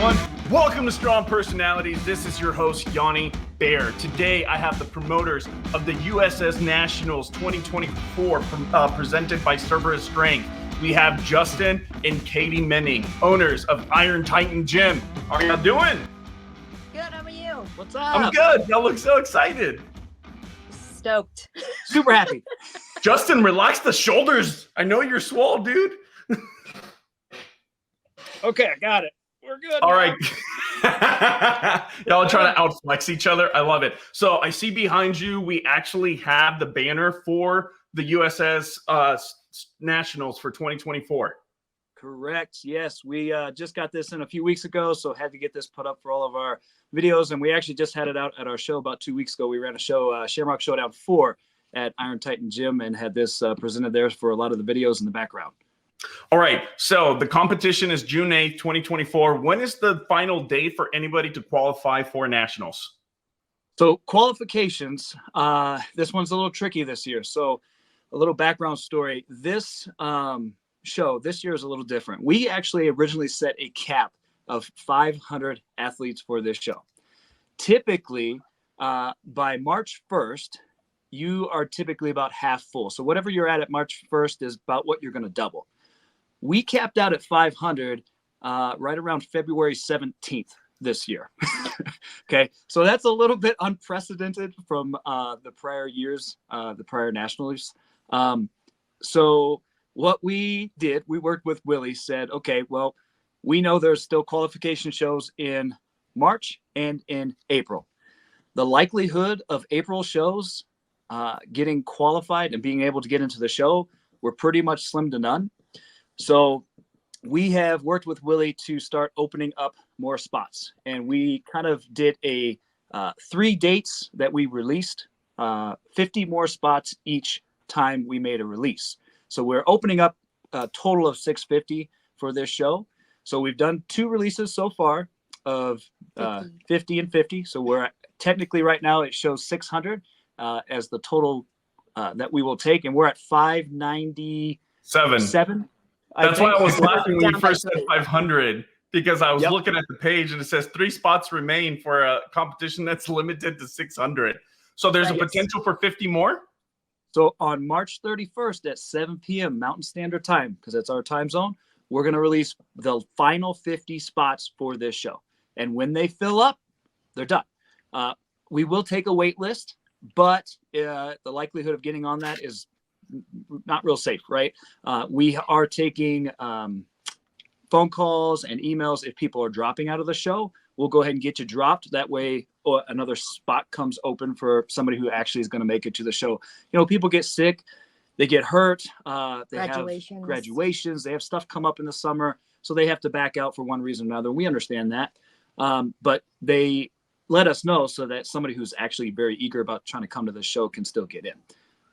everyone. Welcome to Strong Personalities. This is your host, Yanni Bear. Today, I have the promoters of the USS Nationals 2024 presented by Cerberus Strength. We have Justin and Katie Menning, owners of Iron Titan Gym. How are y'all doing? Good, how are you? What's up? I'm good. Y'all look so excited. Stoked. Super happy. Justin, relax the shoulders. I know you're swole, dude. Okay, I got it. We're good. All right. Y'all are trying to outflex each other. I love it. So I see behind you, we actually have the banner for the USS Nationals for 2024. Correct. Yes, we just got this in a few weeks ago, so had to get this put up for all of our videos. And we actually just had it out at our show about 2 weeks ago. We ran a show, Shamrock Showdown 4 at Iron Titan Gym, and had this presented there for a lot of the videos in the background. All right. So the competition is June 8th, 2024. When is the final day for anybody to qualify for Nationals? So qualifications, this one's a little tricky this year. So a little background story. This show this year is a little different. We actually originally set a cap of 500 athletes for this show. Typically, by March 1st, you are typically about half full. So whatever you're at March 1st is about what you're going to double. We capped out at 500 right around February 17th this year. Okay, so that's a little bit unprecedented from the prior years, the prior Nationals. So what we did, we worked with Willie, said, okay, well, we know there's still qualification shows in March and in April. The likelihood of April shows getting qualified and being able to get into the show were pretty much slim to none. So we have worked with Willie to start opening up more spots. And we kind of did a 3 dates that we released, 50 more spots each time we made a release. So we're opening up a total of 650 for this show. So we've done 2 releases so far of 50 and 50. So we're technically right now it shows 600 as the total that we will take. And we're at 597. That's why I was laughing when you first said 500, because I was looking at the page and it says 3 spots remain for a competition that's limited to 600. So there's a potential for 50 more? So on March 31st at 7 p.m. Mountain Standard Time, because that's our time zone, we're going to release the final 50 spots for this show. And when they fill up, they're done. We will take a wait list, but the likelihood of getting on that is not real safe, right? We are taking phone calls and emails if people are dropping out of the show. We'll go ahead and get you dropped. That way another spot comes open for somebody who actually is going to make it to the show. You know, people get sick, they get hurt, they have graduations, they have stuff come up in the summer, so they have to back out for one reason or another. We understand that. But they let us know so that somebody who's actually very eager about trying to come to the show can still get in.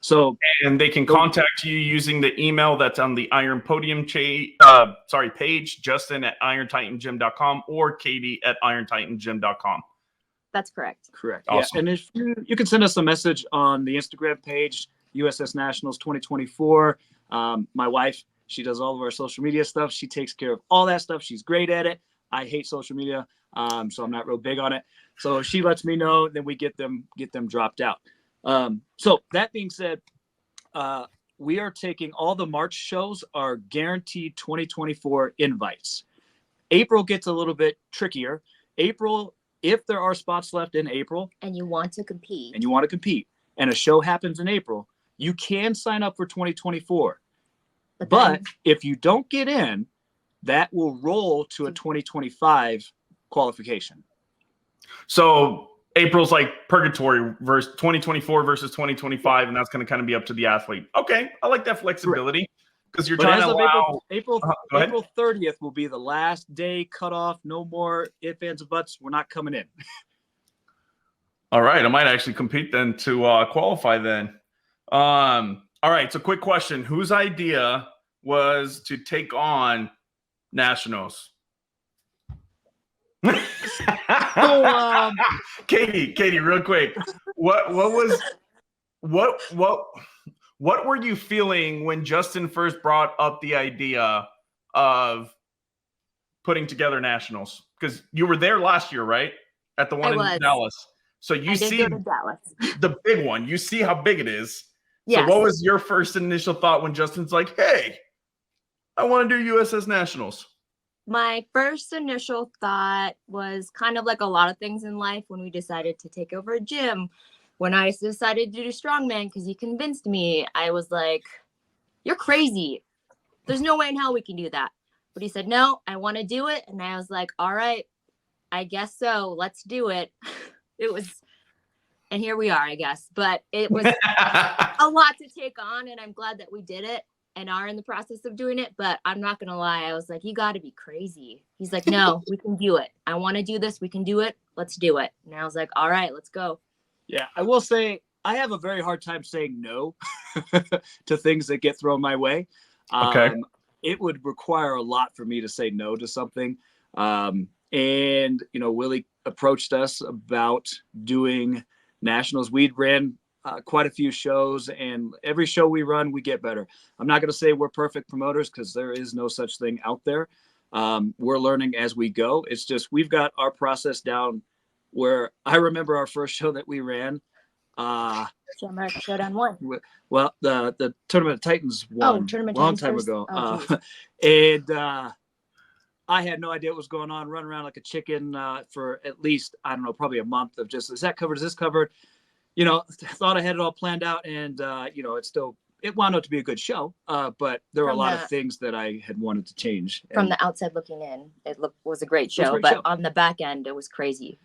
So, and they can contact you using the email that's on the Iron Podium page, Justin at IronTitanGym.com or Katie at IronTitanGym.com. That's correct. Correct. Awesome. Yeah. And if you can send us a message on the Instagram page, USS Nationals 2024. My wife, she does all of our social media stuff. She takes care of all that stuff. She's great at it. I hate social media, so I'm not real big on it. So she lets me know, then we get them dropped out. So that being said, we are taking all the March shows are guaranteed 2024 invites. April gets a little bit trickier. April, if there are spots left in April and you want to compete and a show happens in April, you can sign up for 2024. But if you don't get in, that will roll to a 2025 qualification. So April's like purgatory versus 2024 versus 2025, and that's going to kind of be up to the athlete. Okay, I like that flexibility because you're trying to allow. April 30th will be the last day cutoff. No more ifs, ands, and buts. We're not coming in. All right, I might actually compete then to qualify then. All right, so quick question: whose idea was to take on Nationals? So, Katie, real quick, what were you feeling when Justin first brought up the idea of putting together Nationals? because you were there last year, right? At the one in Dallas. So you see go to Dallas. the big one. You see how big it is. Yes. So what was your first initial thought when Justin's like, hey, I want to do USS Nationals? My first initial thought was kind of like a lot of things in life when we decided to take over a gym. When I decided to do strongman because he convinced me, I was like, you're crazy. There's no way in hell we can do that. But he said, no, I want to do it. And I was like, all right, I guess so. Let's do it. It was, and here we are, I guess. But it was a lot to take on, and I'm glad that we did it and are in the process of doing it. But I'm not going to lie. I was like, you got to be crazy. He's like, no, we can do it. I want to do this. We can do it. Let's do it. And I was like, all right, let's go. Yeah, I will say I have a very hard time saying no to things that get thrown my way. Okay. It would require a lot for me to say no to something. And, Willie approached us about doing nationals. We ran quite a few shows, and every show we run, we get better. I'm not going to say we're perfect promoters because there is no such thing out there. We're learning as we go. It's just we've got our process down where I remember our first show that we ran. Showdown 1. Well, the Tournament of Titans won a long time ago. And I had no idea what was going on, running around like a chicken for at least, I don't know, probably a month of just, is that covered? Is this covered? Thought I had it all planned out, and, it wound up to be a good show. But there were a lot of things that I had wanted to change. From the outside looking in, was a great show, but on the back end, it was crazy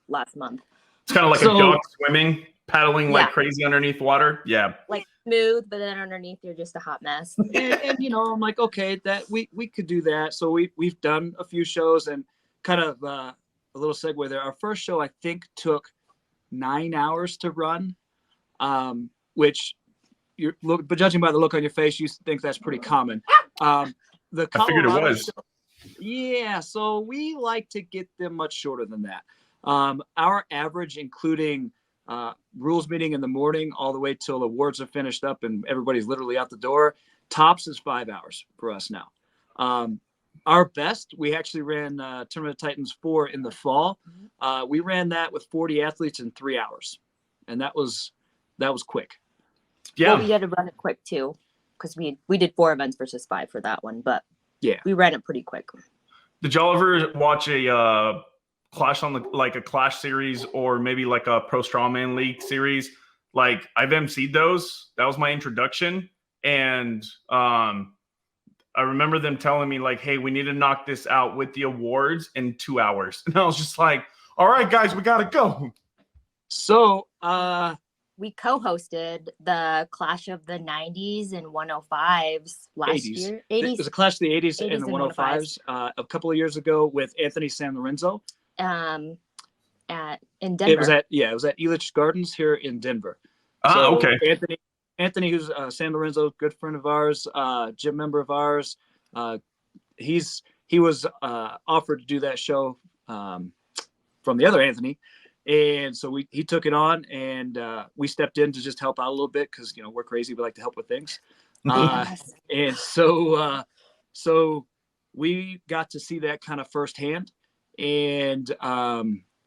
last month. It's kind of like a dog swimming, paddling like crazy underneath water. Yeah. Like smooth, but then underneath you're just a hot mess. and I'm like, okay, that we could do that. So we've done a few shows, and kind of a little segue there. Our first show, I think, took 9 hours to run, which but judging by the look on your face, you think that's pretty common. I figured it was. Yeah, so we like to get them much shorter than that. Our average, including rules meeting in the morning all the way till awards are finished up and everybody's literally out the door, tops is 5 hours for us now. Our best, we actually ran Tournament of Titans 4 in the fall. We ran that with 40 athletes in 3 hours, and that was quick. Yeah, well, we had to run it quick too, because we did 4 events versus 5 for that one, but yeah, we ran it pretty quick. Did y'all ever watch a Clash like a Clash series, or maybe like a Pro Strongman League series? Like, I've emceed those. That was my introduction, and I remember them telling me like, "Hey, we need to knock this out with the awards in 2 hours," and I was just like, "All right, guys, we gotta go." So, we co-hosted the Clash of the 90s and 105s last year. 80s. It was a Clash of the 80s and the 105s a couple of years ago with Anthony San Lorenzo. In Denver. It was at Elitch Gardens here in Denver. Okay. Anthony, who's San Lorenzo, good friend of ours, gym member of ours. He was offered to do that show from the other Anthony. And so he took it on, and we stepped in to just help out a little bit because, we're crazy. We like to help with things. And so we got to see that kind of firsthand. And so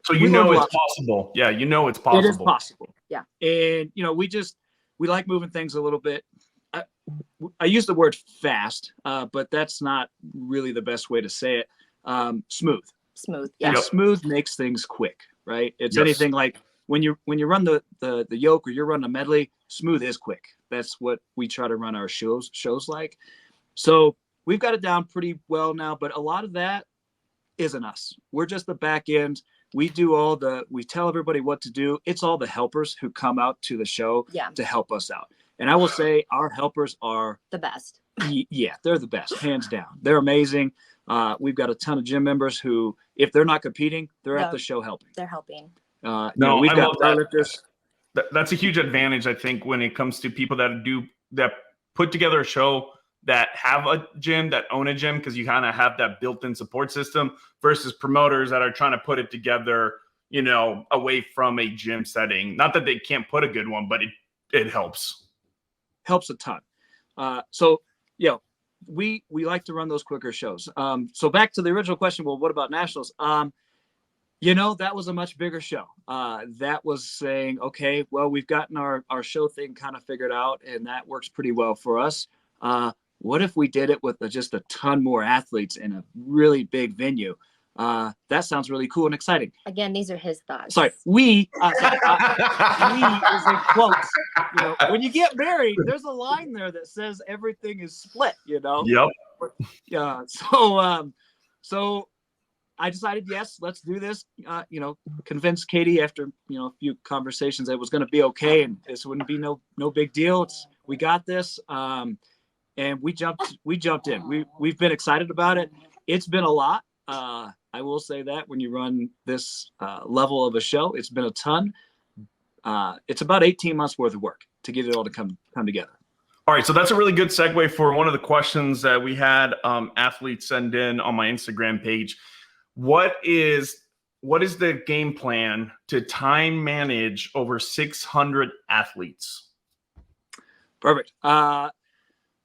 it's possible. Yeah, it's possible. It is possible. Yeah. And, we like moving things a little bit. I use the word fast, but that's not really the best way to say it. Smooth. Yeah. And smooth makes things quick. Right. It's anything like when you run the yoke or you're running a medley, smooth is quick. That's what we try to run our shows like. So we've got it down pretty well now, but a lot of that isn't us. We're just the back end. We do we tell everybody what to do. It's all the helpers who come out to the show to help us out. And I will say our helpers are the best. Yeah, they're the best, hands down. They're amazing. We've got a ton of gym members who, if they're not competing, they're at the show helping. They're helping. We've got powerlifters. That's a huge advantage, I think, when it comes to people that put together a show, that have a gym, that own a gym, because you kind of have that built-in support system, versus promoters that are trying to put it together, away from a gym setting. Not that they can't put a good one, but it helps. Helps a ton. So we like to run those quicker shows. So back to the original question. Well, what about nationals? That was a much bigger show. That was saying, okay, well, we've gotten our show thing kind of figured out, and that works pretty well for us. What if we did it with just a ton more athletes in a really big venue? That sounds really cool and exciting. Again, these are his thoughts. Sorry, we is in quotes. When you get married, there's a line there that says everything is split. Yep. Yeah. So I decided, yes, let's do this. Convinced Katie after a few conversations that it was going to be okay, and this wouldn't be no big deal. We got this, and we jumped in. We've been excited about it. It's been a lot. I will say that when you run this level of a show, it's been a ton. It's about 18 months worth of work to get it all to come together. All right, so that's a really good segue for one of the questions that we had athletes send in on my Instagram page. What is the game plan to time manage over 600 athletes? Perfect.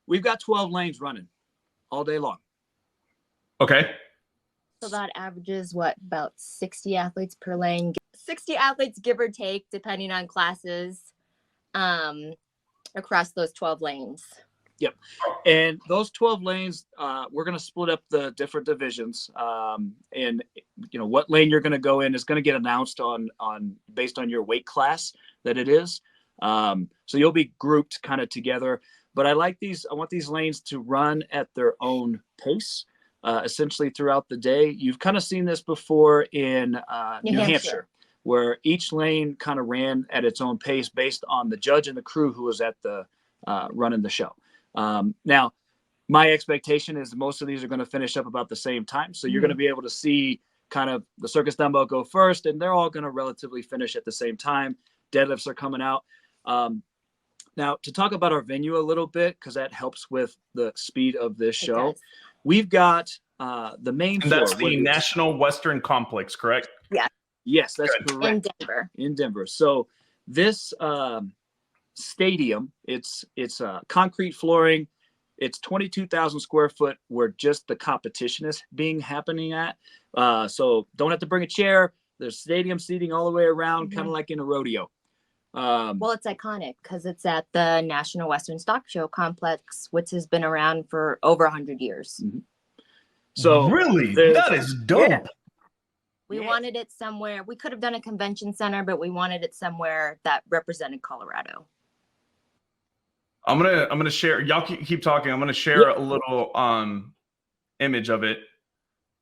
We've got 12 lanes running all day long. Okay. So that averages about 60 athletes per lane. 60 athletes, give or take, depending on classes, across those 12 lanes. Yep. And those 12 lanes, we're going to split up the different divisions. And what lane you're going to go in is going to get announced on based on your weight class that it is. So you'll be grouped kind of together. But I want these lanes to run at their own pace. Essentially throughout the day. You've kind of seen this before in New Hampshire, where each lane kind of ran at its own pace based on the judge and the crew who was at the running the show. Now, my expectation is most of these are going to finish up about the same time. So you're going to be able to see kind of the circus dumbbell go first, and they're all going to relatively finish at the same time. Deadlifts are coming out. Now, to talk about our venue a little bit, because that helps with the speed of this show. We've got the main floor. That's the National Western Complex, correct? Yeah. Yes, that's correct. In Denver. So this stadium, it's concrete flooring. It's 22,000 square foot where just the competition is happening at. So don't have to bring a chair. There's stadium seating all the way around, kind of like in a rodeo. Well, it's iconic because it's at the National Western Stock Show Complex, which has been around for over 100 years. Mm-hmm. So really, that is dope. Yeah. We wanted it somewhere. We could have done a convention center, but we wanted it somewhere that represented Colorado. I'm gonna share. Y'all keep talking. I'm gonna share a little image of it.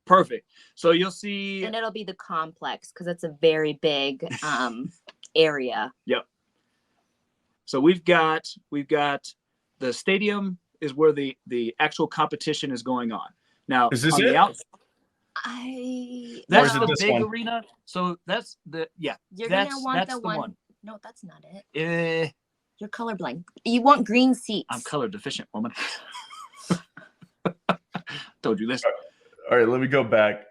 Perfect. So you'll see, and it'll be the complex because it's a very big area. Yep. So we've got the stadium is where the actual competition is going on. Now, is this on it? The outside, that's the big one? arena. So that's the You're that's, gonna want that's the one. No, that's not it. You're colorblind. You want green seats. I'm color deficient, woman. Told you this. All right, let me go back.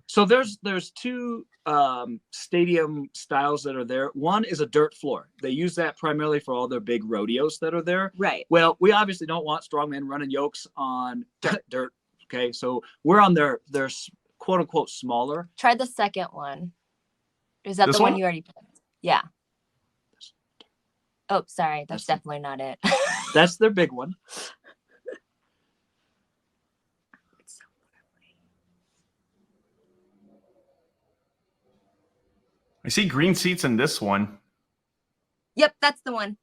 So there's two stadium styles that are there. One is a dirt floor. They use that primarily for all their big rodeos that are there. Right. Well, we obviously don't want strongmen running yokes on dirt. Okay, so we're on their quote unquote smaller. Try the second one. Is that this the one you already picked? Yeah. Oh, sorry. That's definitely not it. That's their big one. I see green seats in this one. Yep, that's the one.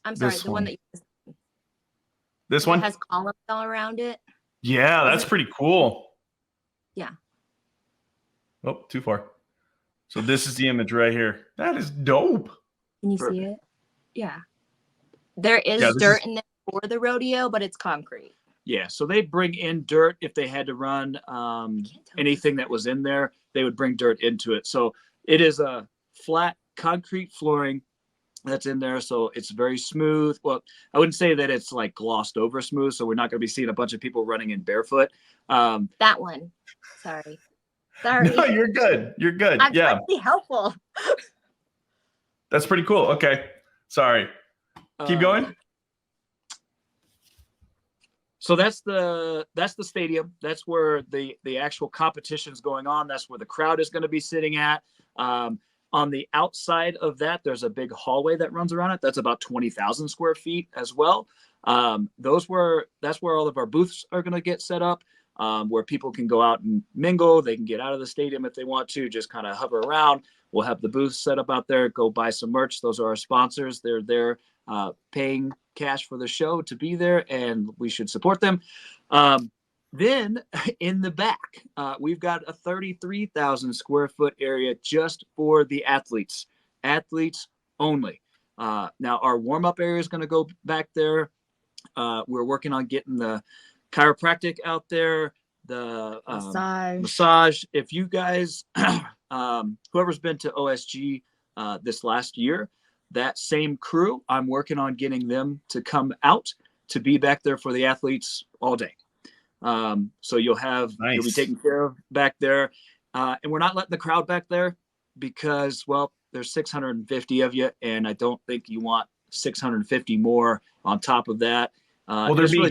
I'm sorry, This the one that you This one? It has columns all around it. Yeah, that's pretty cool. Yeah. Oh, too far. So this is the image right here. That is dope. Can you see it? Yeah. There is dirt in there for the rodeo, but it's concrete. Yeah, so they bring in dirt if they had to run anything that was in there. They would bring dirt into it. So it is a flat concrete flooring that's in there, so it's very smooth. Well, I wouldn't say that it's like glossed over smooth, so we're not going to be seeing a bunch of people running in barefoot. That one. Sorry. No, you're good. You're good. I'm trying to be helpful. That's pretty cool. Okay. Sorry. Keep going. So that's the stadium. That's where the actual competition is going on. That's where the crowd is going to be sitting at. On the outside of that, there's a big hallway that runs around it. That's about 20,000 square feet as well. That's where all of our booths are going to get set up, where people can go out and mingle. They can get out of the stadium if they want to, just kind of hover around. We'll have the booths set up out there. Go buy some merch. Those are our sponsors. They're there paying cash for the show to be there, and we should support them. Then in the back, we've got a 33,000 square foot area just for the athletes only. Now our warm-up area is going to go back there. We're working on getting the chiropractic out there, the massage. If you guys, whoever's been to OSG this last year, that same crew, I'm working on getting them to come out to be back there for the athletes all day. So you'll be taken care of back there. And we're not letting the crowd back there because, well, there's 650 of you, and I don't think you want 650 more on top of that. Will there be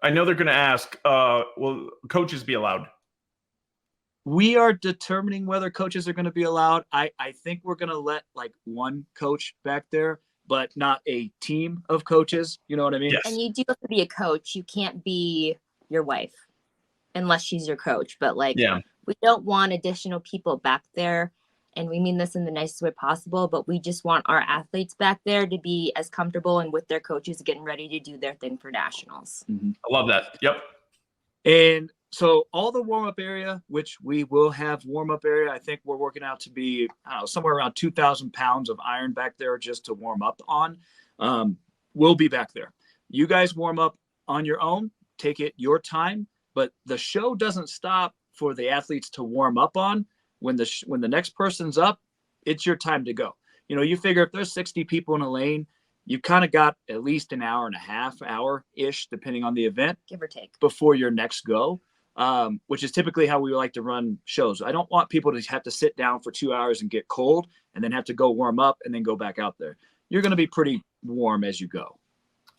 I know they're going to ask, will coaches be allowed? We are determining whether coaches are going to be allowed. I think we're going to let like one coach back there, but not a team of coaches. You know what I mean? Yes. And you do have to be a coach. You can't be your wife unless she's your coach. But we don't want additional people back there. And we mean this in the nicest way possible, but we just want our athletes back there to be as comfortable and with their coaches getting ready to do their thing for nationals. Mm-hmm. I love that. Yep. And so all the warm-up area, which we will have warm-up area, I think we're working out to be, somewhere around 2,000 pounds of iron back there just to warm up on. We'll be back there. You guys warm up on your own, take it your time, but the show doesn't stop for the athletes to warm up on. When the next person's up, it's your time to go. You figure if there's 60 people in a lane, you kind of got at least an hour and a half, hour-ish, depending on the event, give or take, before your next go. Which is typically how we like to run shows. I don't want people to have to sit down for 2 hours and get cold and then have to go warm up and then go back out there. You're going to be pretty warm as you go.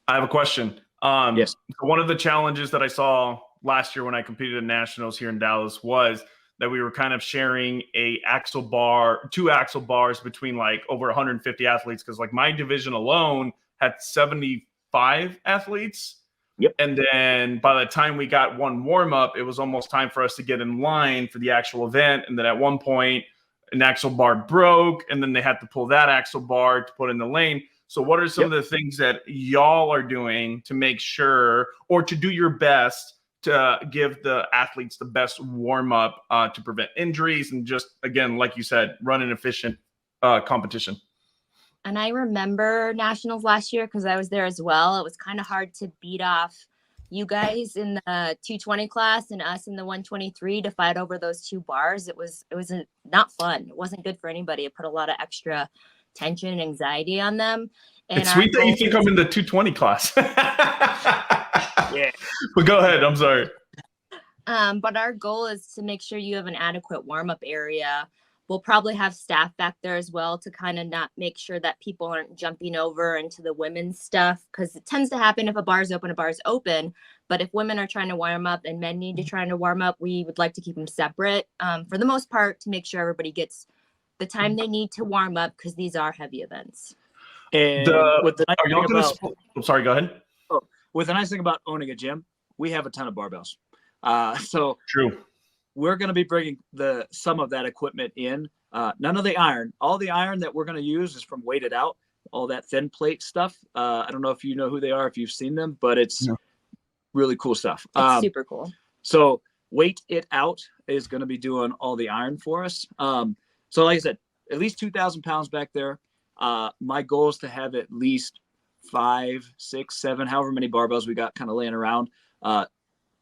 I have a question. Yes. One of the challenges that I saw last year when I competed at Nationals here in Dallas was that we were kind of sharing two axle bars between like over 150 athletes. Cause like my division alone had 75 athletes. Yep. And then by the time we got one warm up, it was almost time for us to get in line for the actual event. And then at one point, an axle bar broke, and then they had to pull that axle bar to put in the lane. So what are some of the things that y'all are doing to make sure, or to do your best to give the athletes the best warm up to prevent injuries and just, again, like you said, run an efficient competition? And I remember Nationals last year because I was there as well. It was kind of hard to beat off you guys in the 220 class and us in the 123 to fight over those two bars. It was not fun. It wasn't good for anybody. It put a lot of extra tension and anxiety on them. And it's sweet that you think I'm in the 220 class. Yeah. But go ahead. I'm sorry. But our goal is to make sure you have an adequate warm-up area. We'll probably have staff back there as well to kind of not make sure that people aren't jumping over into the women's stuff, because it tends to happen if a bar is open. But if women are trying to warm up and men need to try to warm up, we would like to keep them separate for the most part to make sure everybody gets the time they need to warm up, because these are heavy events. And sorry, go ahead. With the nice thing about owning a gym, we have a ton of barbells. So true. We're going to be bringing some of that equipment in. None of the iron. All the iron that we're going to use is from Weighted Out, all that thin plate stuff. I don't know if you know who they are, if you've seen them, but it's really cool stuff. It's super cool. So Weight It Out is going to be doing all the iron for us. So like I said, at least 2,000 pounds back there. My goal is to have at least 5, 6, 7, however many barbells we got kind of laying around.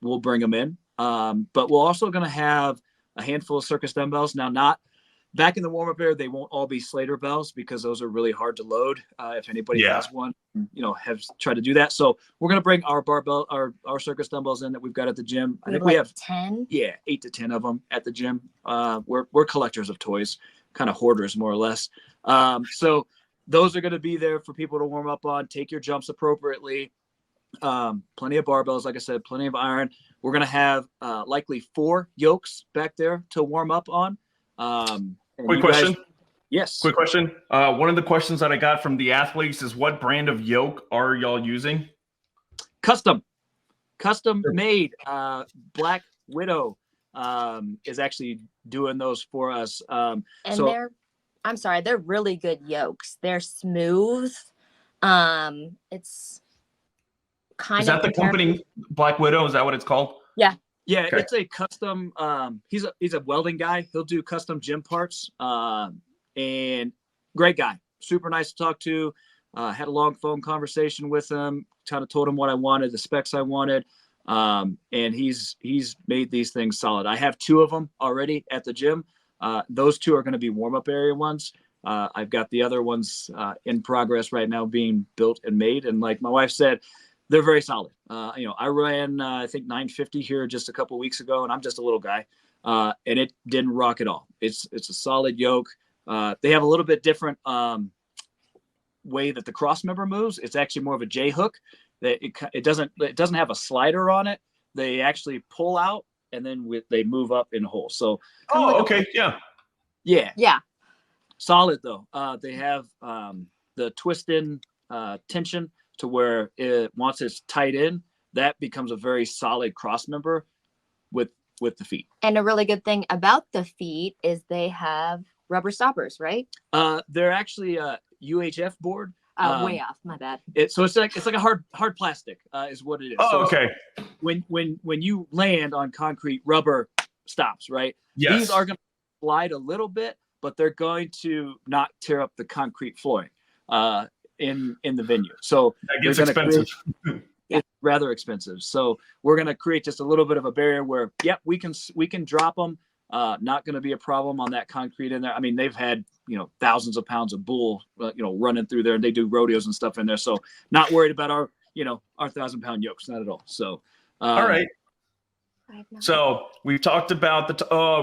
We'll bring them in. But we're also going to have a handful of circus dumbbells. Now, not back in the warm-up area, they won't all be Slater bells because those are really hard to load. If anybody has one, have tried to do that. So we're going to bring our barbell, our circus dumbbells in that we've got at the gym. I think we have 10. Yeah, 8 to 10 of them at the gym. We're collectors of toys, kind of hoarders more or less. So those are going to be there for people to warm up on. Take your jumps appropriately. Plenty of barbells, like I said, plenty of iron. We're going to have likely 4 yokes back there to warm up on. And Quick question. Yes. Quick question. One of the questions that I got from the athletes is, what brand of yoke are y'all using? Custom made. Black Widow is actually doing those for us. And they're really good yokes. They're smooth. It's kind of. Is that the company Black Widow? Is that what it's called? Yeah. Yeah, okay. It's a custom. He's a welding guy. He'll do custom gym parts. And great guy, super nice to talk to. Had a long phone conversation with him. Kind of told him what I wanted, the specs I wanted. And he's made these things solid. I have 2 of them already at the gym. Those 2 are going to be warm-up area ones. I've got the other ones in progress right now being built and made. And like my wife said, they're very solid. I ran, I think 950 here just a couple of weeks ago, and I'm just a little guy. And it didn't rock at all. It's a solid yoke. They have a little bit different way that the cross member moves. It's actually more of a J hook. That it doesn't have a slider on it. They actually pull out and then they move up in hole. So okay, yeah. Solid though. They have the twist in tension to where once it's tight in, that becomes a very solid cross member with the feet. And a really good thing about the feet is they have rubber stoppers, right? They're actually a UHF board. Way off, my bad. It's like a hard plastic is what it is. Oh, okay. When you land on concrete, rubber stops, right? Yes. These are going to slide a little bit, but they're going to not tear up the concrete flooring in the venue. So that gets expensive. It's rather expensive. So we're going to create just a little bit of a barrier where, we can drop them. Not going to be a problem on that concrete in there. I mean, they've had, thousands of pounds of bull, running through there, and they do rodeos and stuff in there. So not worried about our 1,000-pound yokes, not at all. So, all right. So we've talked about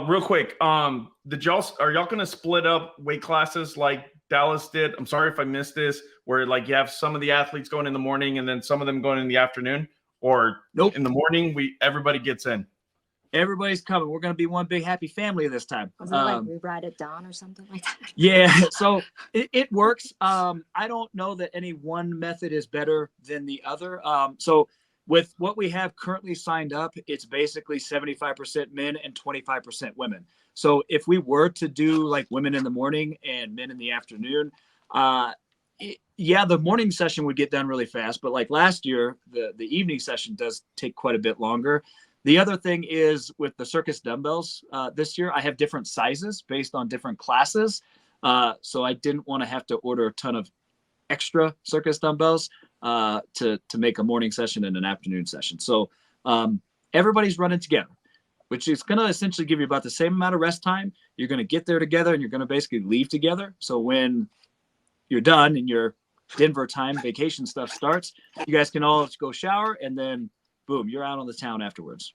real quick. Are y'all going to split up weight classes like Dallas did? I'm sorry if I missed this, where like you have some of the athletes going in the morning and then some of them going in the afternoon, or nope. In the morning, everybody gets in. Everybody's coming. We're going to be one big happy family this time. Was it like we ride at dawn or something like that? Yeah, so it works. I don't know that any one method is better than the other. So with what we have currently signed up, it's basically 75% men and 25% women. So if we were to do like women in the morning and men in the afternoon, the morning session would get done really fast. But like last year, the evening session does take quite a bit longer. The other thing is with the circus dumbbells this year, I have different sizes based on different classes. So I didn't want to have to order a ton of extra circus dumbbells to make a morning session and an afternoon session. So everybody's running together, which is going to essentially give you about the same amount of rest time. You're going to get there together and you're going to basically leave together. So when you're done and your Denver time vacation stuff starts, you guys can all go shower and then boom, you're out on the town afterwards.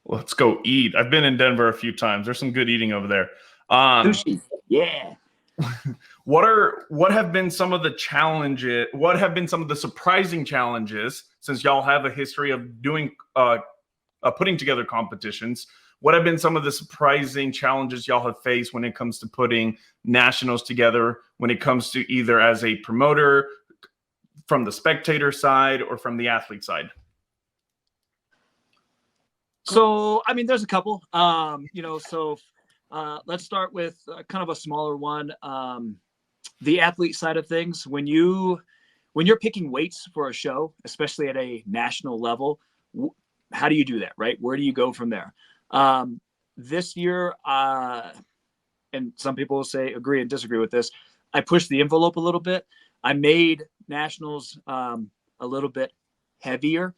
Let's go eat. I've been in Denver a few times. There's some good eating over there. Sushi. Yeah. What have been some of the challenges? What have been some of the surprising challenges, since y'all have a history of doing putting together competitions? What have been some of the surprising challenges y'all have faced when it comes to putting nationals together, when it comes to either as a promoter from the spectator side or from the athlete side? So, I mean, there's a couple, let's start with kind of a smaller one. The athlete side of things, when you're picking weights for a show, especially at a national level, how do you do that, right? Where do you go from there? This year, and some people will say agree and disagree with this, I pushed the envelope a little bit. I made nationals a little bit heavier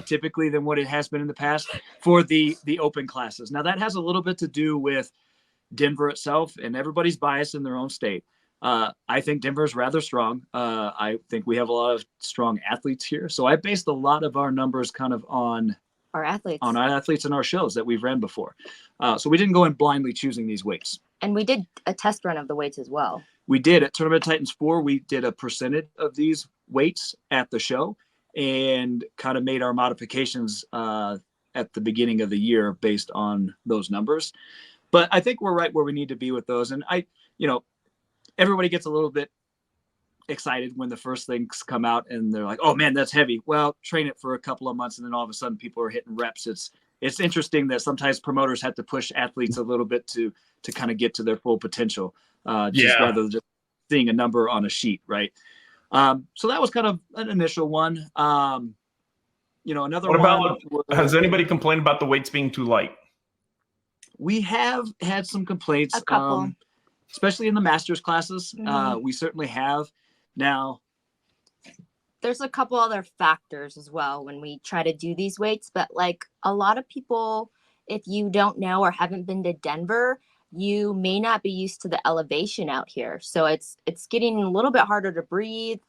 typically than what it has been in the past for the open classes. Now that has a little bit to do with Denver itself, and everybody's biased in their own state. I think Denver is rather strong. I think we have a lot of strong athletes here. So I based a lot of our numbers kind of on our athletes and our shows that we've ran before. So we didn't go in blindly choosing these weights. And we did a test run of the weights as well. We did at Tournament Titans 4. We did a percentage of these weights at the show. and kind of made our modifications at the beginning of the year based on those numbers. But I think we're right where we need to be with those. And everybody gets a little bit excited when the first things come out and they're like, oh man, that's heavy. Well, train it for a couple of months and then all of a sudden people are hitting reps. It's interesting that sometimes promoters have to push athletes a little bit to kind of get to their full potential, rather than just seeing a number on a sheet, right? So that was kind of an initial one. Another one. Has anybody complained about the weights being too light? We have had some complaints, A couple. especially in the masters classes. Mhm. We certainly have. Now, There's a couple other factors as well when we try to do these weights, but like a lot of people, if you don't know or haven't been to Denver, you may not be used to the elevation out here. So it's getting a little bit harder to breathe.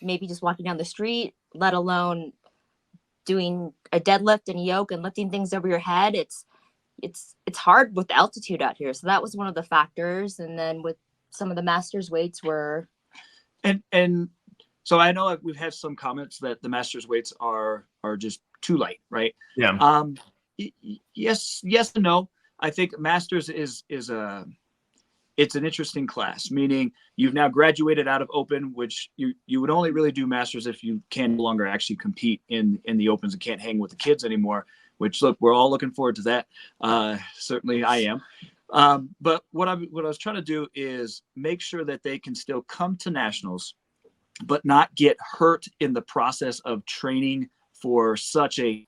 Maybe just walking down the street, let alone doing a deadlift and yoke and lifting things over your head. It's hard with altitude out here. So that was one of the factors. And then with some of the masters weights were. And so I know we've had some comments that the masters weights are just too light, right? Yeah. Yes and no. I think masters is it's an interesting class, meaning you've now graduated out of open, which you would only really do masters if you can no longer actually compete in the opens and can't hang with the kids anymore, which look, we're all looking forward to that. Certainly I am. But what I was trying to do is make sure that they can still come to nationals, but not get hurt in the process of training for such a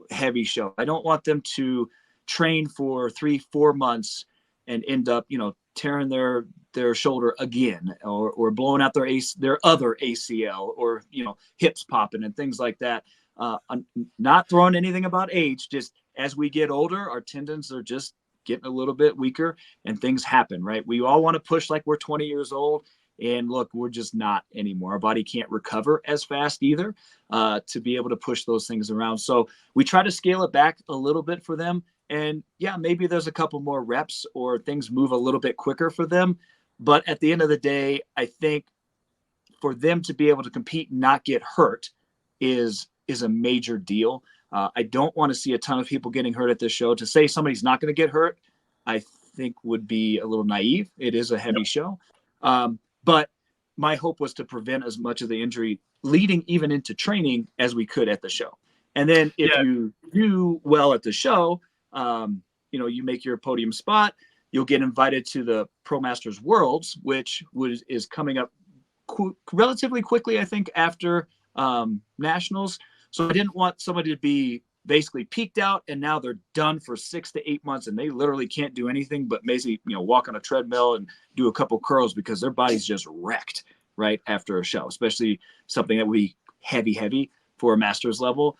heavy show. I don't want them to train for 3-4 months and end up, tearing their shoulder again, or blowing out their other ACL, or hips popping and things like that. I'm not throwing anything about age. Just as we get older, our tendons are just getting a little bit weaker, and things happen, right? We all want to push like we're 20 years old, and look, we're just not anymore. Our body can't recover as fast either to be able to push those things around. So we try to scale it back a little bit for them. And yeah, maybe there's a couple more reps or things move a little bit quicker for them. But at the end of the day, I think for them to be able to compete and not get hurt is a major deal. I don't want to see a ton of people getting hurt at this show. To say somebody's not going to get hurt, I think would be a little naive. It is a heavy show. But my hope was to prevent as much of the injury leading even into training as we could at the show. And then if you do well at the show, you make your podium spot, you'll get invited to the Pro Masters Worlds, which is coming up relatively quickly, I think, after Nationals. So I didn't want somebody to be basically peaked out and now they're done for 6 to 8 months and they literally can't do anything but basically, walk on a treadmill and do a couple curls because their body's just wrecked right after a show, especially something that would be heavy for a master's level.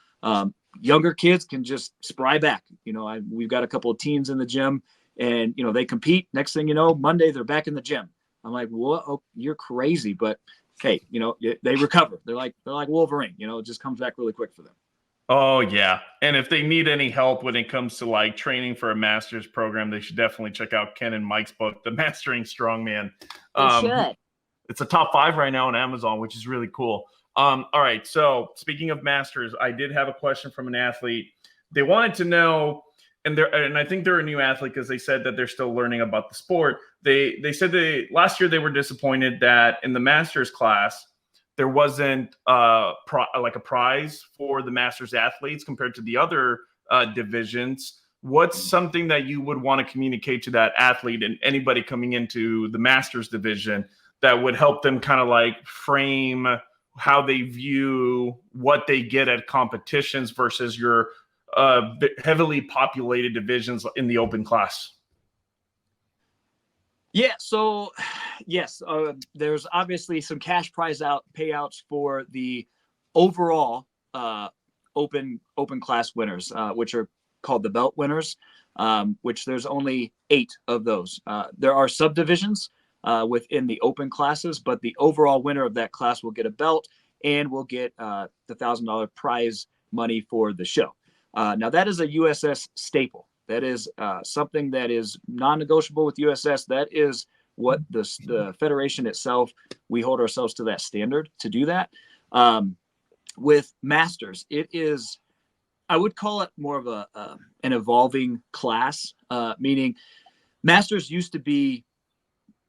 Younger kids can just spry back. We've got a couple of teens in the gym and, they compete. Next thing you know, Monday, they're back in the gym. I'm like, what? Oh, you're crazy. But hey, they recover. They're like Wolverine, it just comes back really quick for them. Oh yeah. And if they need any help when it comes to like training for a master's program, they should definitely check out Ken and Mike's book, The Mastering Strongman. They should. It's a top 5 right now on Amazon, which is really cool. All right. So speaking of masters, I did have a question from an athlete. They wanted to know, and I think they're a new athlete because they said that they're still learning about the sport. They said last year they were disappointed that in the masters class, there wasn't like a prize for the masters athletes compared to the other divisions. What's something that you would want to communicate to that athlete and anybody coming into the masters division that would help them kind of like frame how they view what they get at competitions versus your heavily populated divisions in the open class? Yeah, so yes, there's obviously some cash prize payouts for the overall open class winners, which are called the belt winners, which there's only 8 of those. There are subdivisions within the open classes, but the overall winner of that class will get a belt and will get the $1,000 prize money for the show. Now that is a USS staple. That is something that is non-negotiable with USS. That is what the federation itself, we hold ourselves to that standard to do that. with Masters, it is, I would call it more of an evolving class, meaning Masters used to be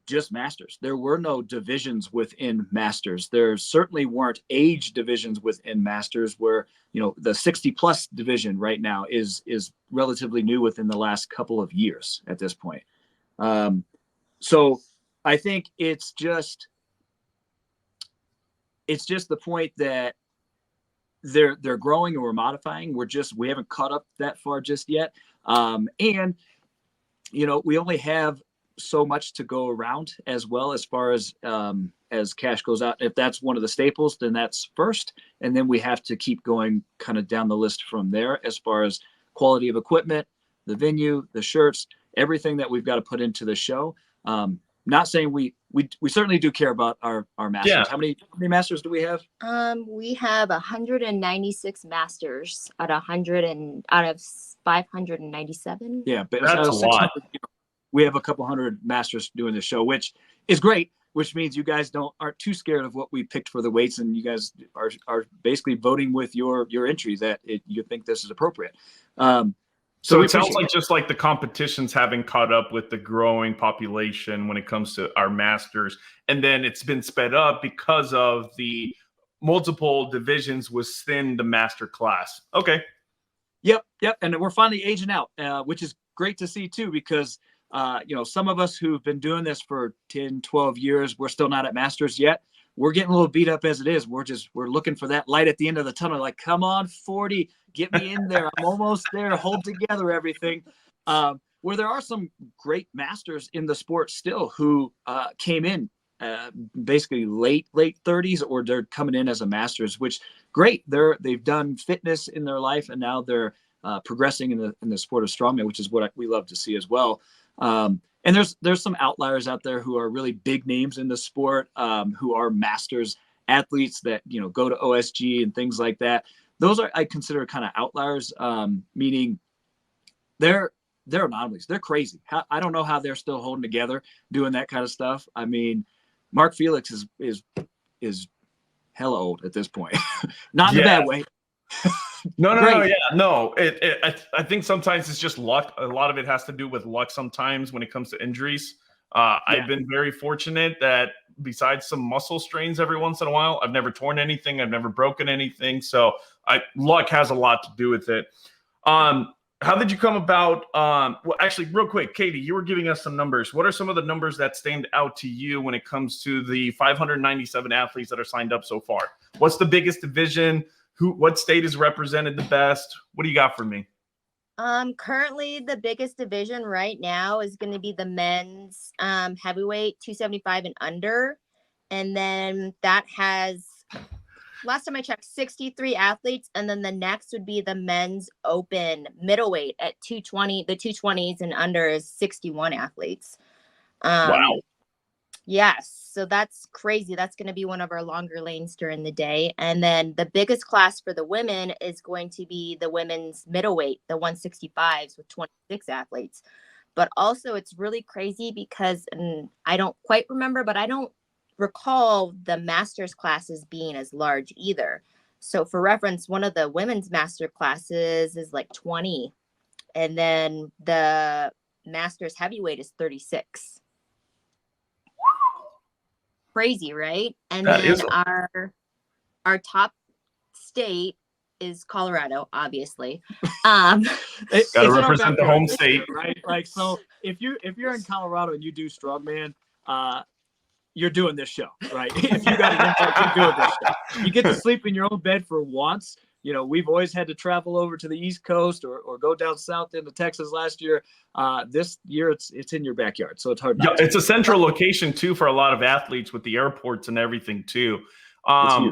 just Masters. There were no divisions within Masters. There certainly weren't age divisions within Masters, where, you know, the 60 plus division right now is relatively new within the last couple of years at this point. So I think it's just the point that they're growing and we're modifying. We haven't caught up that far just yet. And, you know, we only have so much to go around as well, as far as cash goes out. If that's one of the staples, then that's first. And then we have to keep going kind of down the list from there, as far as quality of equipment, the venue, the shirts, everything that we've got to put into the show. Not saying we certainly do care about our masters. Yeah. How many masters do we have? We have 196 masters out of 597. Yeah, but That's a lot. We have a couple hundred masters doing the show, which is great, which means you guys aren't too scared of what we picked for the weights, and you guys are basically voting with your entries that you think this is appropriate. So it sounds like just like the competitions haven't caught up with the growing population when it comes to our masters, and then it's been sped up because of the multiple divisions within the master class. Okay. Yep, and we're finally aging out, which is great to see too, because you know, some of us who've been doing this for 10, 12 years, we're still not at masters yet. We're getting a little beat up as it is. We're looking for that light at the end of the tunnel. Like, come on, 40, get me in there. I'm almost there. Hold together everything. Where there are some great masters in the sport still who came in basically late 30s, or they're coming in as a masters, which great. They've done fitness in their life, and now they're progressing in the sport of strongman, which is what we love to see as well. And there's some outliers out there who are really big names in the sport, who are masters athletes that, you know, go to OSG and things like that. Those I consider kind of outliers, meaning they're anomalies. They're crazy. I don't know how they're still holding together doing that kind of stuff. I mean, Mark Felix is hella old at this point, not in a bad way. No. I think sometimes it's just luck. A lot of it has to do with luck sometimes when it comes to injuries. I've been very fortunate that besides some muscle strains every once in a while, I've never torn anything. I've never broken anything. So luck has a lot to do with it. How did you come about? Well, actually, real quick, Katie, you were giving us some numbers. What are some of the numbers that stand out to you when it comes to the 597 athletes that are signed up so far? What's the biggest division? What state is represented the best? What do you got for me? Currently the biggest division right now is going to be the men's heavyweight 275 and under. And then that has, last time I checked, 63 athletes. And then the next would be the men's open middleweight at 220. The 220s and under is 61 athletes. Wow. Yes. So that's crazy. That's going to be one of our longer lanes during the day. And then the biggest class for the women is going to be the women's middleweight, the 165s with 26 athletes. But also it's really crazy because, and I don't quite remember, but I don't recall the masters classes being as large either. So for reference, one of the women's master classes is like 20. And then the masters heavyweight is 36. Crazy, right? And then our top state is Colorado, obviously. Got to represent the home state, right? Like, so if you're in Colorado and you do strongman, you're doing this show, right? If you got an invite, you're doing this show. You get to sleep in your own bed for once. You know, we've always had to travel over to the East Coast or go down south into Texas last year. This year, it's in your backyard, so it's hard. It's a central location too for a lot of athletes with the airports and everything too. I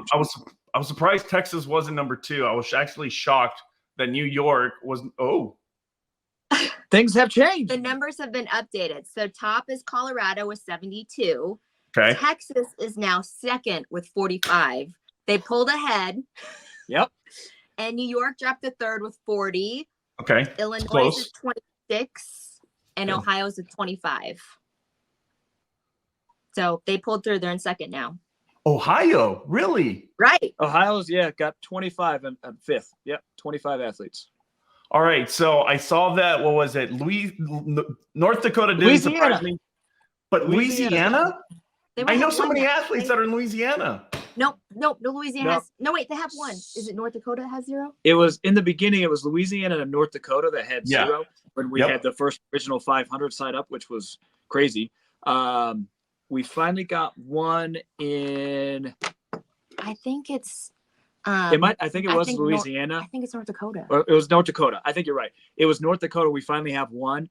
was surprised Texas wasn't number 2. I was actually shocked that New York was. Oh, things have changed. The numbers have been updated. So top is Colorado with 72. Okay. Texas is now second with 45. They pulled ahead. Yep. And New York dropped to third with 40. Okay. Illinois is 26. And Ohio's at 25. So they pulled through. They're in second now. Ohio, really? Right. Ohio's, got 25 and 5th. Yep, 25 athletes. All right, so I saw that. What was it? North Dakota didn't surprise me, but Louisiana? I know so many athletes that are in Louisiana. No, Louisiana has. No, wait, they have one. Is it North Dakota that has 0? It was in the beginning. It was Louisiana and North Dakota that had 0 when we had the first original 500 sign up, which was crazy. We finally got one in. I think it's. I think it was Louisiana. I think it's North Dakota. Or it was North Dakota. I think you're right. It was North Dakota. We finally have one.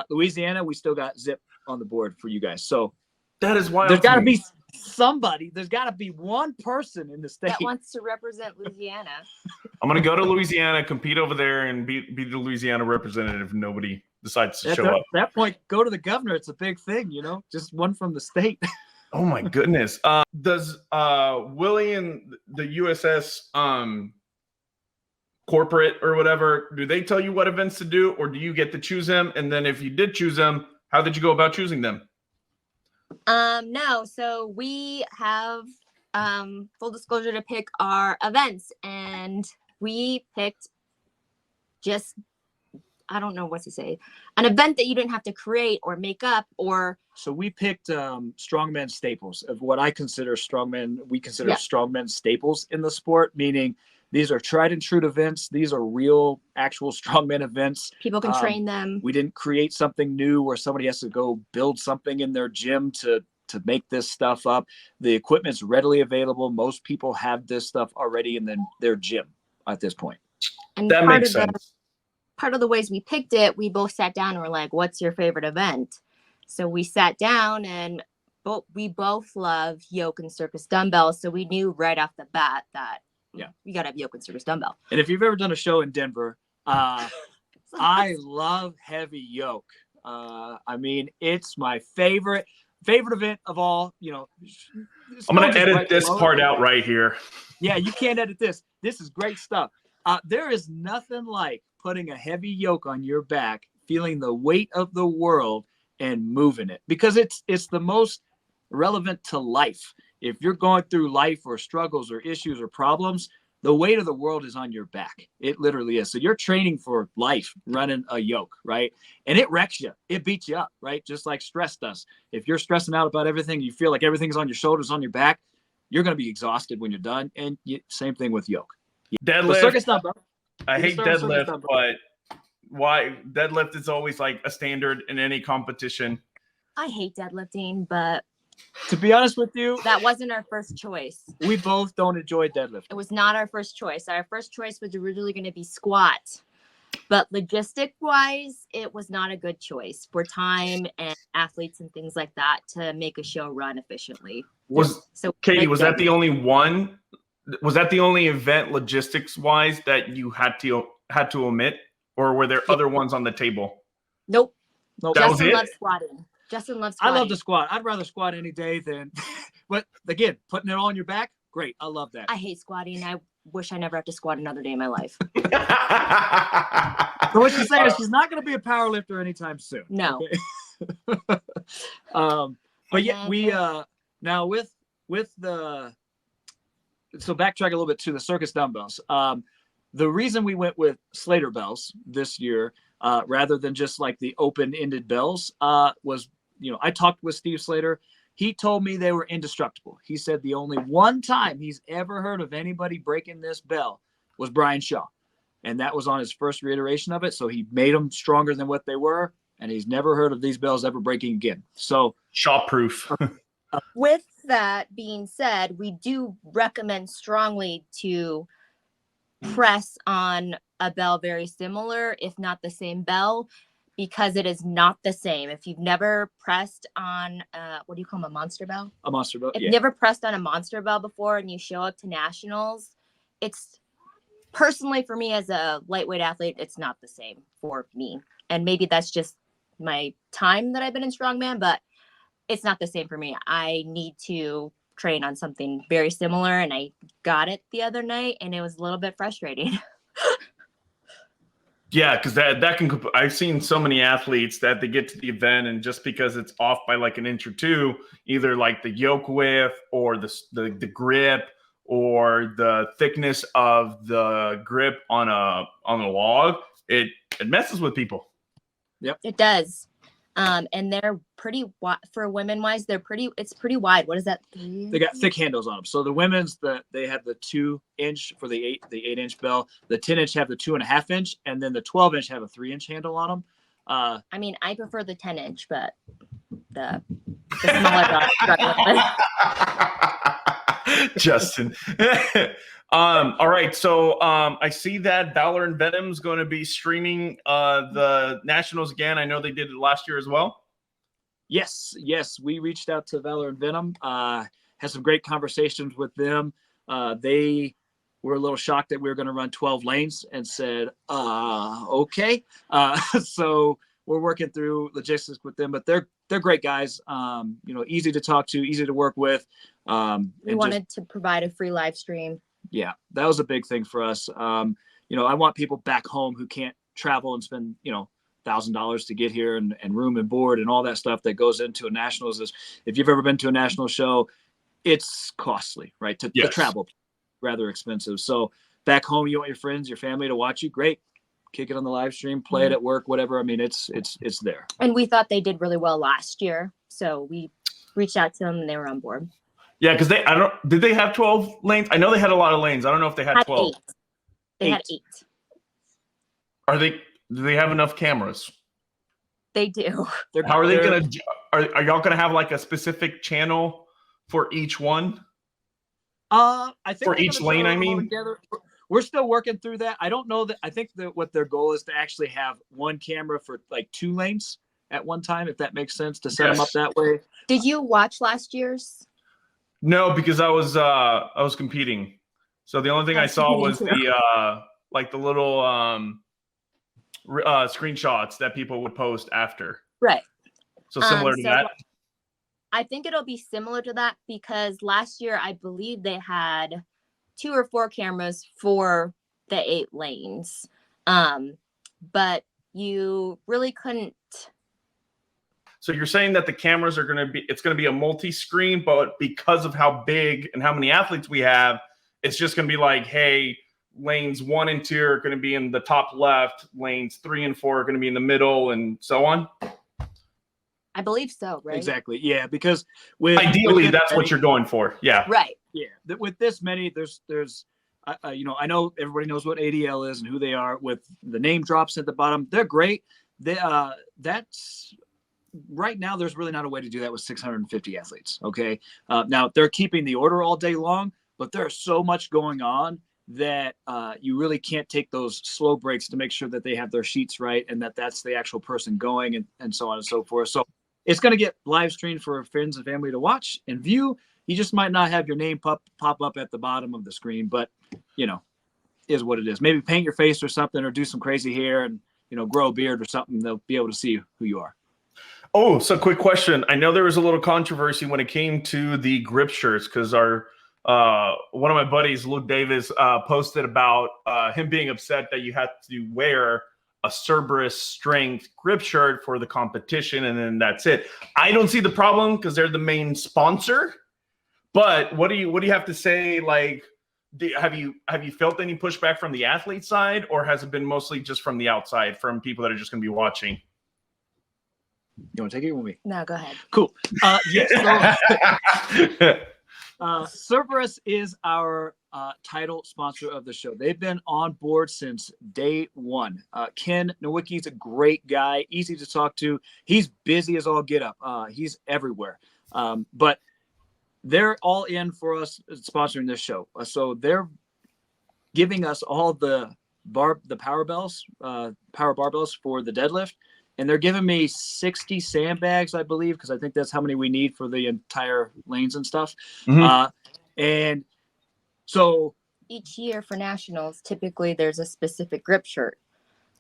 Louisiana, we still got Zip on the board for you guys. So that is wild. There's got to be somebody. There's got to be one person in the state that wants to represent Louisiana. I'm gonna go to Louisiana, compete over there, and be the Louisiana representative. If nobody decides to show up. At that point, go to the governor. It's a big thing, just one from the state. Oh my goodness. Does Willie and the USS corporate or whatever, do they tell you what events to do, or do you get to choose them? And then if you did choose them, how did you go about choosing them? No, so we have full disclosure to pick our events, and we picked just, I don't know what to say, an event that you didn't have to create or make up or. So we picked strongman staples of what I consider strongman. We consider strongman staples in the sport, meaning these are tried and true events. These are real, actual strongman events. People can train them. We didn't create something new where somebody has to go build something in their gym to make this stuff up. The equipment's readily available. Most people have this stuff already in their gym at this point. And that makes sense. Part of the ways we picked it, we both sat down and were like, what's your favorite event? So we sat down and we both love yoke and circus dumbbells. So we knew right off the bat that we got to have yoke and circus dumbbell. And if you've ever done a show in Denver, I love heavy yoke. I mean, it's my favorite event of all. I'm going to edit this part out right here. Yeah, you can't edit this. This is great stuff. There is nothing like putting a heavy yoke on your back, feeling the weight of the world and moving it, because it's the most relevant to life. If you're going through life or struggles or issues or problems, the weight of the world is on your back. It literally is. So you're training for life, running a yoke, right? And it wrecks you. It beats you up, right? Just like stress does. If you're stressing out about everything, you feel like everything's on your shoulders, on your back, you're going to be exhausted when you're done. And same thing with yoke. Deadlift. I hate deadlift, but why? Deadlift is always like a standard in any competition. I hate deadlifting, but to be honest with you, that wasn't our first choice. We both don't enjoy deadlift. It was not our first choice. Our first choice was originally going to be squat, but logistic wise, it was not a good choice for time and athletes and things like that to make a show run efficiently. Katie, was that the only one? Was that the only event logistics wise that you had to omit, or were there other ones on the table? Nope. Justin loves squatting. Justin loves squatting. I love to squat. I'd rather squat any day than, but again, putting it on your back, great. I love that. I hate squatting. I wish I never have to squat another day in my life. So what she's saying is she's not going to be a power lifter anytime soon. No. Okay? But yeah, we now with the. So backtrack a little bit to the circus dumbbells. The reason we went with Slater bells this year, rather than just like the open-ended bells, was, I talked with Steve Slater. He told me they were indestructible. He said the only one time he's ever heard of anybody breaking this bell was Brian Shaw. And that was on his first reiteration of it. So he made them stronger than what they were. And he's never heard of these bells ever breaking again. So Shaw-proof. With that being said, we do recommend strongly to press on a bell very similar, if not the same bell, because it is not the same. If you've never pressed on, what do you call them, a monster bell? A monster bell, If you've never pressed on a monster bell before and you show up to nationals, it's personally for me as a lightweight athlete, it's not the same for me. And maybe that's just my time that I've been in strongman, but it's not the same for me. I need to train on something very similar, and I got it the other night, and it was a little bit frustrating. Yeah, because that can. I've seen so many athletes that they get to the event, and just because it's off by like an inch or two, either like the yoke width or the grip or the thickness of the grip on a log, it messes with people. Yep. It does. And they're pretty wide for women wise. It's pretty wide. What is that? They got thick handles on them. So the women's, they have the 2-inch for the 8-inch bell. The 10-inch have the 2.5-inch, and then the 12-inch have a 3-inch handle on them. I mean, I prefer the 10-inch, but the smaller dog struggle with. Justin. All right. So I see that Valor and Venom's going to be streaming the Nationals again. I know they did it last year as well. Yes. We reached out to Valor and Venom, had some great conversations with them. They were a little shocked that we were going to run 12 lanes and said, okay. So we're working through logistics with them, but they're great guys. Easy to talk to, easy to work with. We wanted to provide a free live stream. Yeah, that was a big thing for us. I want people back home who can't travel and spend, $1,000 to get here and room and board and all that stuff that goes into a Nationals. If you've ever been to a national show, it's costly, right? To travel, rather expensive. So back home, you want your friends, your family to watch you. Great. Kick it on the live stream, play it at work, whatever. I mean, it's there. And we thought they did really well last year. So we reached out to them and they were on board. Yeah, because did they have 12 lanes? I know they had a lot of lanes. I don't know if they had 12. They had 8. Do they have enough cameras? They do. How are they going to, are y'all going to have like a specific channel for each one? I think for each lane, I mean. Together. We're still working through that. I don't know that. I think that what their goal is to actually have one camera for like 2 lanes at one time, if that makes sense, to set them up that way. Did you watch last year's? No, because I was competing. So the only thing I saw was the like the little screenshots that people would post after. Right. So similar to that. I think it'll be similar to that because last year I believe they had 2 or 4 cameras for the 8 lanes. But you really couldn't. So you're saying that the cameras are it's going to be a multi-screen, but because of how big and how many athletes we have, it's just going to be like, hey, lanes 1 and 2 are going to be in the top left, lanes 3 and 4 are going to be in the middle, and so on. I believe so, right? Exactly. Yeah, because ideally that's what you're going for. Yeah. Right. Yeah. With this many, there's I know everybody knows what ADL is and who they are. With the name drops at the bottom, they're great. That's right now. There's really not a way to do that with 650 athletes. Okay. Now they're keeping the order all day long, but there's so much going on that you really can't take those slow breaks to make sure that they have their sheets right and that's the actual person going and so on and so forth. So it's going to get live streamed for friends and family to watch and view. You just might not have your name pop up at the bottom of the screen, but is what it is. Maybe paint your face or something, or do some crazy hair and grow a beard or something. They'll be able to see who you are. Oh, so quick question. I know there was a little controversy when it came to the grip shirts because our one of my buddies, Luke Davis, posted about him being upset that you had to wear a Cerberus strength grip shirt for the competition, and then that's it. I don't see the problem because they're the main sponsor. But what do you have to say? Like, have you felt any pushback from the athlete side, or has it been mostly just from the outside, from people that are just going to be watching? You want to take it with me? No, go ahead. Cool. Yes. Cerberus is our title sponsor of the show. They've been on board since day one. Ken Nowicki's a great guy, easy to talk to. He's busy as all get up. He's everywhere. But they're all in for us sponsoring this show. So they're giving us all the power barbells for the deadlift. And they're giving me 60 sandbags, I believe, because I think that's how many we need for the entire lanes and stuff. Mm-hmm. And so each year for nationals, typically there's a specific grip shirt.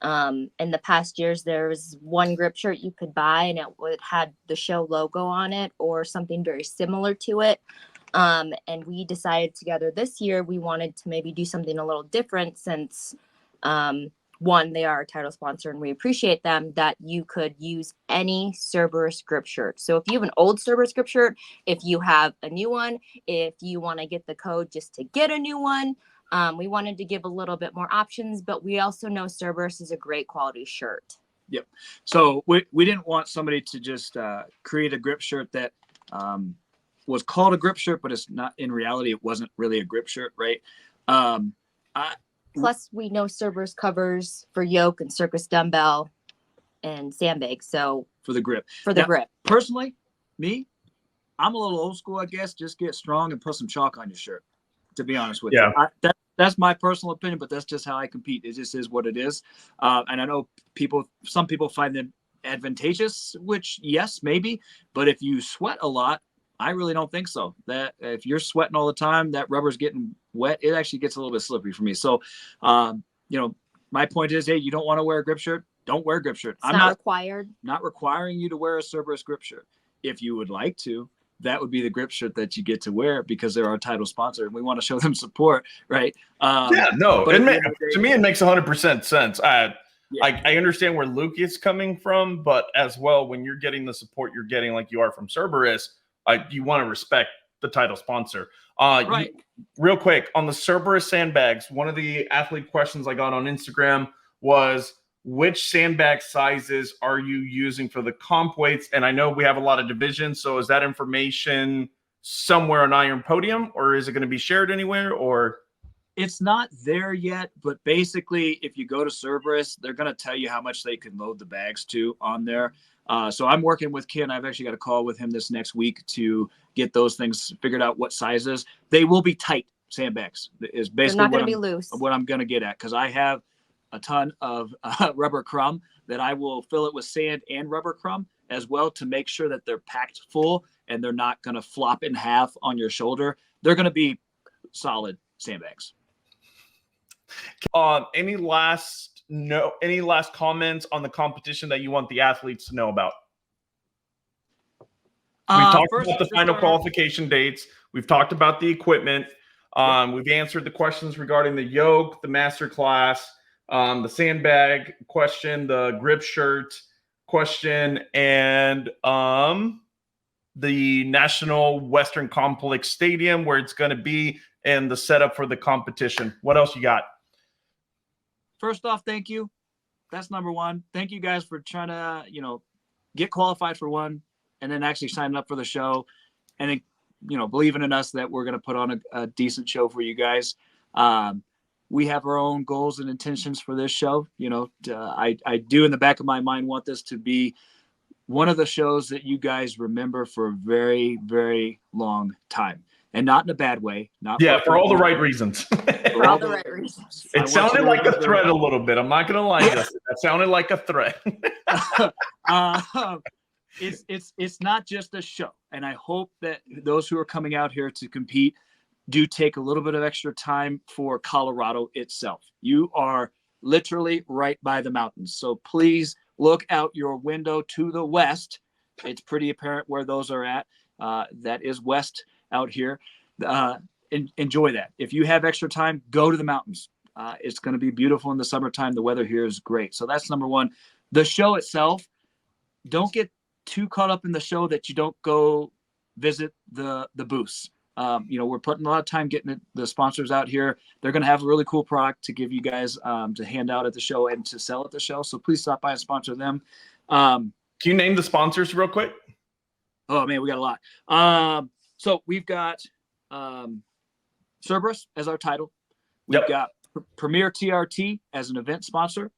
In the past years, there was one grip shirt you could buy, and it had the show logo on it or something very similar to it. And we decided together this year we wanted to maybe do something a little different since one, they are our title sponsor and we appreciate them, that you could use any Cerberus grip shirt. So if you have an old Cerberus grip shirt, if you have a new one, if you want to get the code just to get a new one, we wanted to give a little bit more options, but we also know Cerberus is a great quality shirt. Yep. So we didn't want somebody to just create a grip shirt that was called a grip shirt, but it's not, in reality, it wasn't really a grip shirt, right? Plus, we know Cerberus covers for yoke and circus dumbbell and sandbag. So for the grip. Grip. Personally, I'm a little old school, I guess. Just get strong and put some chalk on your shirt, to be honest with you. That's my personal opinion, but that's just how I compete. It just is what it is. And I know some people find them advantageous, which yes, maybe. But if you sweat a lot, I really don't think so. That if you're sweating all the time, that rubber's getting wet, it actually gets a little bit slippery for me. So, my point is, hey, you don't want to wear a grip shirt, don't wear a grip shirt. I'm not required. Not requiring you to wear a Cerberus grip shirt. If you would like to, that would be the grip shirt that you get to wear because they're our title sponsor and we want to show them support, right? To me, it makes 100% sense. I understand where Luke is coming from, but as well, when you're getting the support you're getting like you are from Cerberus, you want to respect the title sponsor. Right. Real quick, on the Cerberus sandbags, one of the athlete questions I got on Instagram was, which sandbag sizes are you using for the comp weights? And I know we have a lot of divisions, so is that information somewhere on Iron Podium, or is it going to be shared anywhere? Or it's not there yet, but basically, if you go to Cerberus, they're going to tell you how much they can load the bags to on there. So I'm working with Ken. I've actually got a call with him this next week to get those things figured out, what sizes. They will be tight sandbags is basically what I'm going to get at, because I have a ton of rubber crumb that I will fill it with sand and rubber crumb as well to make sure that they're packed full and they're not going to flop in half on your shoulder. They're going to be solid sandbags. Any last comments on the competition that you want the athletes to know about? We've talked about the final qualification dates. We've talked about the equipment. We've answered the questions regarding the yoke, the master class, the sandbag question, the grip shirt question, and the National Western Complex Stadium, where it's going to be, and the setup for the competition. What else you got? First off, thank you. That's number one. Thank you guys for trying to, get qualified for one and then actually signing up for the show and then, believing in us that we're going to put on a decent show for you guys. We have our own goals and intentions for this show. I do in the back of my mind want this to be one of the shows that you guys remember for a very, very long time. And not in a bad way. For all the right reasons. For all the right reasons. It sounded like a threat a little bit. I'm not going to lie, Justin. That sounded like a threat. It's not just a show. And I hope that those who are coming out here to compete do take a little bit of extra time for Colorado itself. You are literally right by the mountains. So please look out your window to the west. It's pretty apparent where those are at. That is west out here. Enjoy that. If you have extra time, go to the mountains. It's going to be beautiful in the summertime. The weather here is great. So that's number one. The show itself, don't get too caught up in the show that you don't go visit the booths. We're putting a lot of time getting the sponsors out here. They're going to have a really cool product to give you guys to hand out at the show and to sell at the show. So please stop by and sponsor them. Can you name the sponsors real quick? Oh man, we got a lot. So we've got Cerberus as our title. We've got Premier TRT as an event sponsor.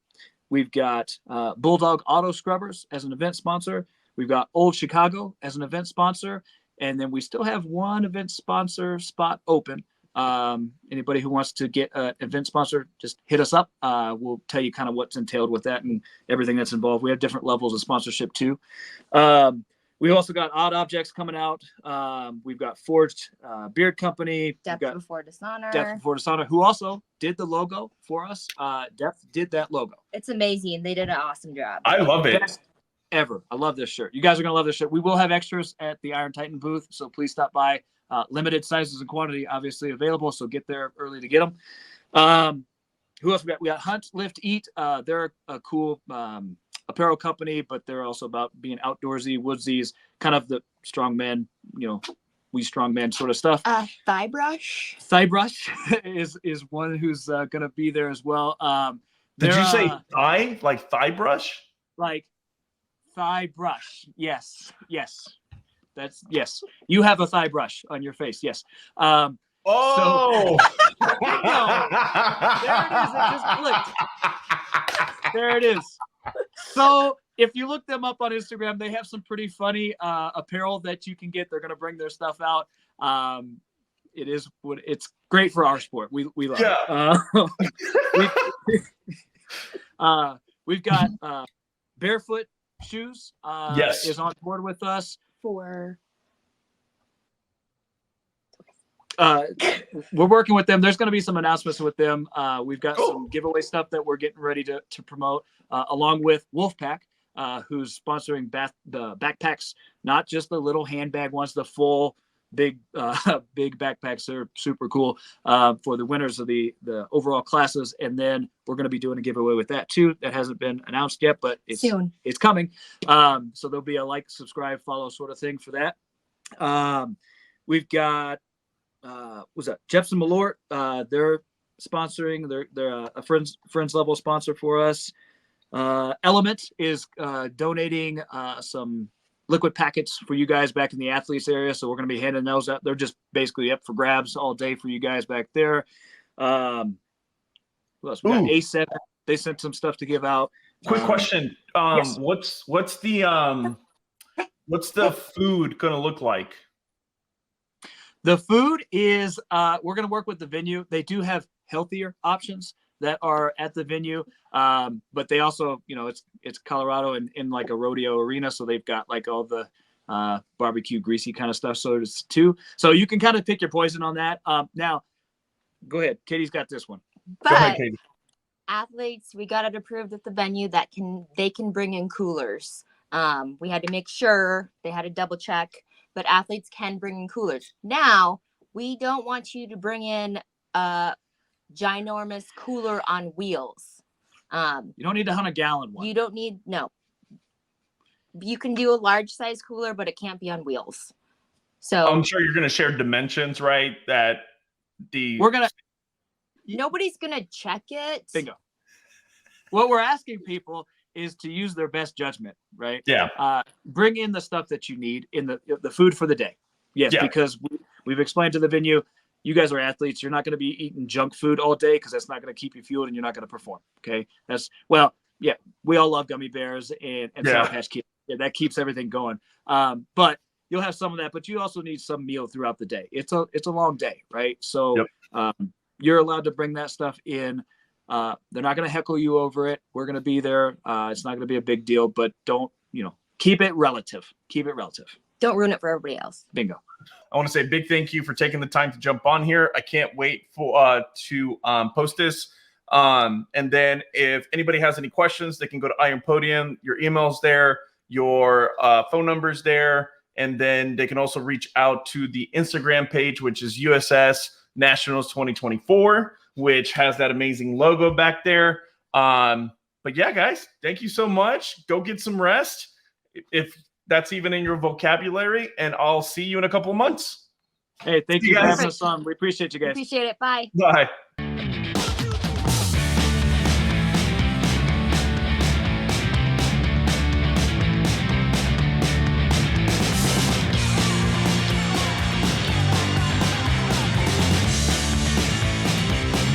We've got Bulldog Auto Scrubbers as an event sponsor. We've got Old Chicago as an event sponsor. And then we still have one event sponsor spot open. Anybody who wants to get an event sponsor, just hit us up. We'll tell you kind of what's entailed with that and everything that's involved. We have different levels of sponsorship too. We've also got Odd Objects coming out. We've got Forged Beard Company. Depth Before Dishonor. Depth Before Dishonor, who also did the logo for us. Depth did that logo. It's amazing. They did an awesome job. I love it. Best ever. I love this shirt. You guys are going to love this shirt. We will have extras at the Iron Titan booth, so please stop by. Limited sizes and quantity obviously available, so get there early to get them. Who else we got? We got Hunt, Lift, Eat. They're a cool apparel company, but they're also about being outdoorsy, woodsies, kind of the strong men, we strong men sort of stuff. Thigh Brush. Thigh Brush is one who's going to be there as well. Did you say thigh? Like thigh brush? Like thigh brush. Yes. That's yes. You have a thigh brush on your face. Yes. Oh, so, there it is. It just clicked. There it is. So if you look them up on Instagram, they have some pretty funny apparel that you can get. They're going to bring their stuff out. It's great for our sport. We love it. We've got Barefoot Shoes. Yes, is on board with us For we're working with them. There's going to be some announcements with them. We've got some giveaway stuff that we're getting ready to promote, along with Wolfpack, who's sponsoring the backpacks, not just the little handbag ones, the full big backpacks are super cool for the winners of the overall classes. And then we're going to be doing a giveaway with that too. That hasn't been announced yet, but it's soon. It's coming. So there'll be a like, subscribe, follow sort of thing for that. We've got what's that? Jepson Malort. They're sponsoring. They're a friends level sponsor for us. Element is donating some liquid packets for you guys back in the athletes area. So we're going to be handing those out. They're just basically up for grabs all day for you guys back there. Who else? We got A7. They sent some stuff to give out. Quick question. Yes. What's the food going to look like? The food is, we're going to work with the venue. They do have healthier options that are at the venue. But they also, it's Colorado and in like a rodeo arena. So they've got like all the barbecue, greasy kind of stuff. So it's too. So you can kind of pick your poison on that. Now, go ahead. Katie's got this one. But go ahead, Katie. Athletes, we got it approved at the venue that they can bring in coolers. We had to make sure they had to double check, but athletes can bring in coolers. Now, we don't want you to bring in a ginormous cooler on wheels. You don't need a 100-gallon one. You don't need, no. You can do a large size cooler, but it can't be on wheels. So I'm sure you're going to share dimensions, right? Nobody's going to check it. Bingo. What we're asking people is to use their best judgment, right? Yeah. Bring in the stuff that you need in the food for the day. Yes, yeah. Because we've explained to the venue, you guys are athletes. You're not going to be eating junk food all day because that's not going to keep you fueled and you're not going to perform. Okay. We all love gummy bears and Sour Patch Kids. Yeah, that keeps everything going. But you'll have some of that, but you also need some meal throughout the day. It's a long day, right? So you're allowed to bring that stuff in. They're not going to heckle you over it. We're going to be there. It's not going to be a big deal, but don't, keep it relative. Keep it relative. Don't ruin it for everybody else. Bingo. I want to say a big thank you for taking the time to jump on here. I can't wait for to post this. And then if anybody has any questions, they can go to Iron Podium. Your email's there, your phone number's there, and then they can also reach out to the Instagram page, which is USS Nationals 2024, which has that amazing logo back there. But yeah, guys, thank you so much. Go get some rest, if that's even in your vocabulary, and I'll see you in a couple of months. Hey, thank you for having us on. We appreciate you guys. Appreciate it. Bye. Bye.